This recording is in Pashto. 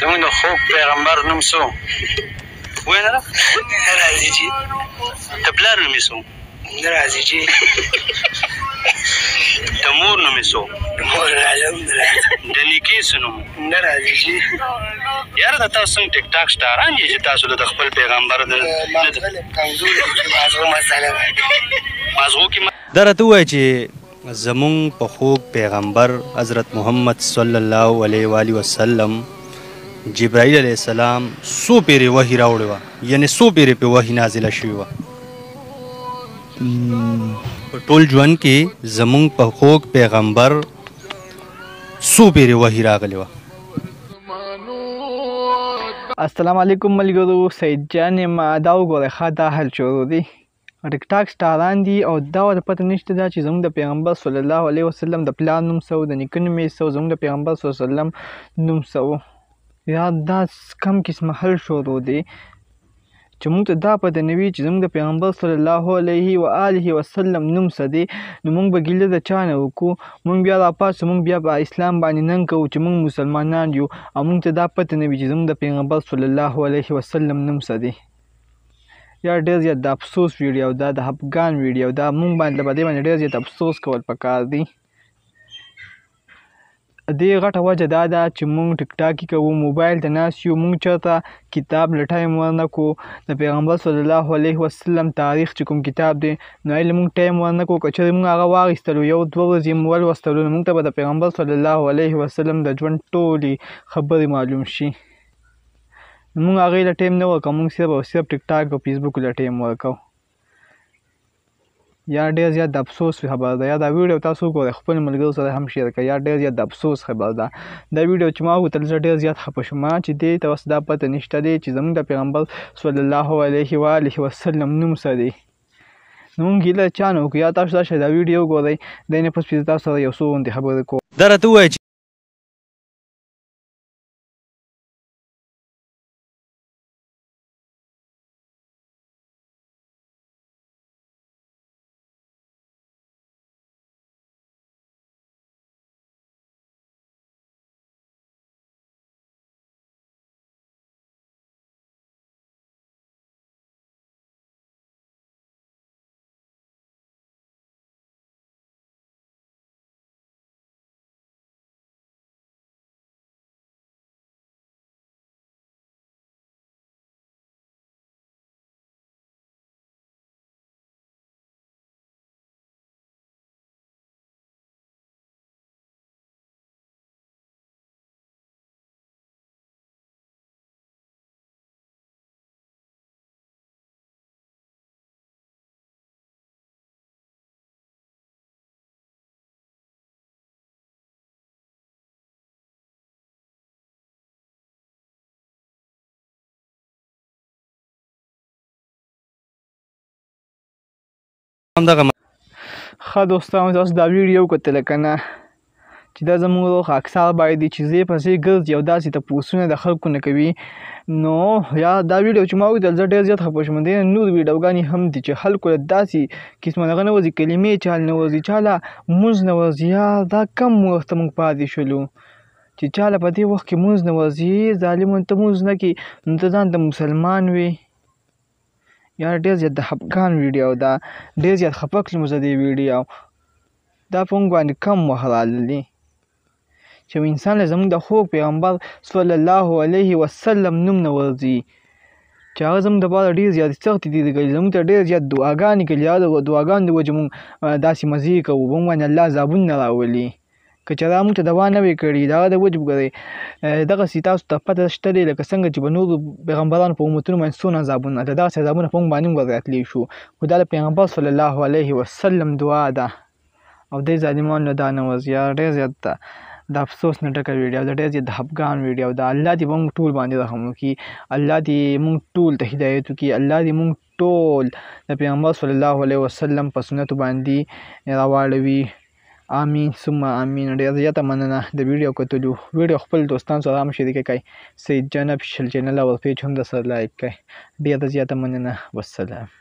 زمونږ د خوږ پیغمبر نوم څه و؟ ووایه نه نه راځي چې د پلار نوم یې څه و؟ نه راځي چې د مور نوم یې څه و؟ مور عالم نه راځي د نیکې څه نوم و؟ نه راځي چې یاره د تاسو څنګه ټیک ټاک سټاران یې چې تاسو د خپل پیغمبر مازغه کمزوري چې مازغه مسله ده مازغو کې دا راته ووایه چې زمونږ په خوږ پیغمبر حضرت محمد صلی الله علیه و آله وسلم جبرائیل علیه السلام څو پیرې وحي راوړې وه یعنې څو پیرې پې وحي نازله شوې وه په ټول ژوند کې زمونږ په خوږ پیغمبر څو پیرې وحي راغلې وه السلام علیکم ملګرو سید جان یم دا وګورئ ښه دا حل شروع دی ټیک ټاک سټاران دي او دا ورته پته نشته دا چې زموږ د پیغمبر صلی الله علیه وسلم د پلار نوم څه و د نیکه نوم یې څه و زموږ د پیغمبر صلی الله علیه وسلم نوم څه و یا دا کم قسمه حل شروع دی چې موږ ته دا پته نه وي چې زموږ د پیغمبر صلی الله علیه و آله وسلم نوم څه دی نو موږ به ګیله د چا نه وکړو موږ بیا راپاڅو موږ بیا په اسلام باندې ننګ کوو چې موږ مسلمانان یو او موږ ته دا پته نه وي چې زموږ د پیغمبر صلی الله علیه وسلم نوم څه دی یا ډېر زیات د افسوس ویډیو دا د خفګان ویډیو دا موږ باندې په دې باندې ډېر زیات افسوس کول پکار دی دې غټه وجه دا ده چې موږ ټیک ټاکي کوو موبایل ته ناست یو موږ چېرته کتاب له ټایم ورنه کړو د پیغمبر صلی الله علیه وسلم تاریخ چې کوم کتاب دی نو هغې له موږ ټایم ورنه کړو که چېرې موږ هغه واخیستلو یو دوه ورځې مو ولوستلو نو موږ ته به د پیغمبر صلی الله علیه وسلم د ژوند ټولې خبرې معلوم شي موږ هغې له ټایم نه ورکوو موږ صرف او صرف ټیک ټاک او فیسبوک له ټایم ورکوو یا ډېر زیات د افسوس خبره ده یا دا ویډیو تاسو وګورئ خپلو ملګرو سره هم شیر کړئ یا ډېر زیات د افسوس خبره ده دا ویډیو چې ما وکتل زه ډېر زیات خفه شوم چې دې ته اوس دا پته نشته دی چې زموږ د پیغمبر صلی الله علیه و آله وسلم نوم څه دی نو موږ ګیله چا نه وکړو یا تاسو راشئ دا ویډیو وګورئ دی نه پس تاسو سره یو څو غوندې خبرې کوو دا راته ووایه چې همدغه ښه دوستانو تاسو دا ویډیو وکتله که نه چې دا زموږ خاکسار باید دي چې ځای په ځای ګرځي او داسې تپوسونه د خلکو نه کوي نو یا دا ویډیو چې ما وکتل زه ډېر زیات خفه شوم دې نه نور ویډیوګانې هم دي چې خلکو له داسې قسمه دغه نه ورځي کلمې چا نه ورځي چا له لمونځ نه ورځي یا دا کم وخت موږ پاتې شولو چې چا له په دې وخت کې لمونځ نه ورځي ظالمو ته لمونځ نه کړي نو ته ځان ته مسلمان وي یا ډېر زیات د خفګان ویډیو دا ډېر زیات خفه کړلم زه دې ویډیو دا په موږ باندې کم وخت راغلی چې انسان له زموږ د خوږ پیغمبر صلی الله علیه وسلم نوم نه ورځي چې هغه زموږ دپاره ډېر زیات سختې دي کړي زموږ ته ډېر زیات دعاګانې کوي یا د دعاګانو د وجې موږ داسې مزې کوو په موږ باندې الله عذابونه نه راولي که چېرې موږ ته دوا نه وي کړي د هغه د وجې وګورئ دغسې تاسو ته پته شته دی لکه څنګه چې په نورو پیغمبرانو په امتونو باندې څونه عذابونه راته دغسې عذابونه په موږ باندې هم ورراتلی شو خو دا د پیغمبر صلی الله علیه وسلم دعا ده او دې ظالمانو له دا نه ورځي یا ډېر زیات د افسوس نه ډکه ویډیو ده ډېر زیات د خفګان ویډیو ده الله دې موږ ټول باندې رحم وکړي الله دې موږ ټول ته هدایت وکړي الله دې موږ ټول د پیغمبر صلی الله علیه وسلم په سنتو باندې راواړوي آمین ثم آمین ډېر زیاته مننه د ویډیو کتلو ویډیو خپل دوستانو سره هم شریکه کړئ سید جان افیشل چینل او پیج هم درسره لایک کړئ ډېره زیاته مننه والسلام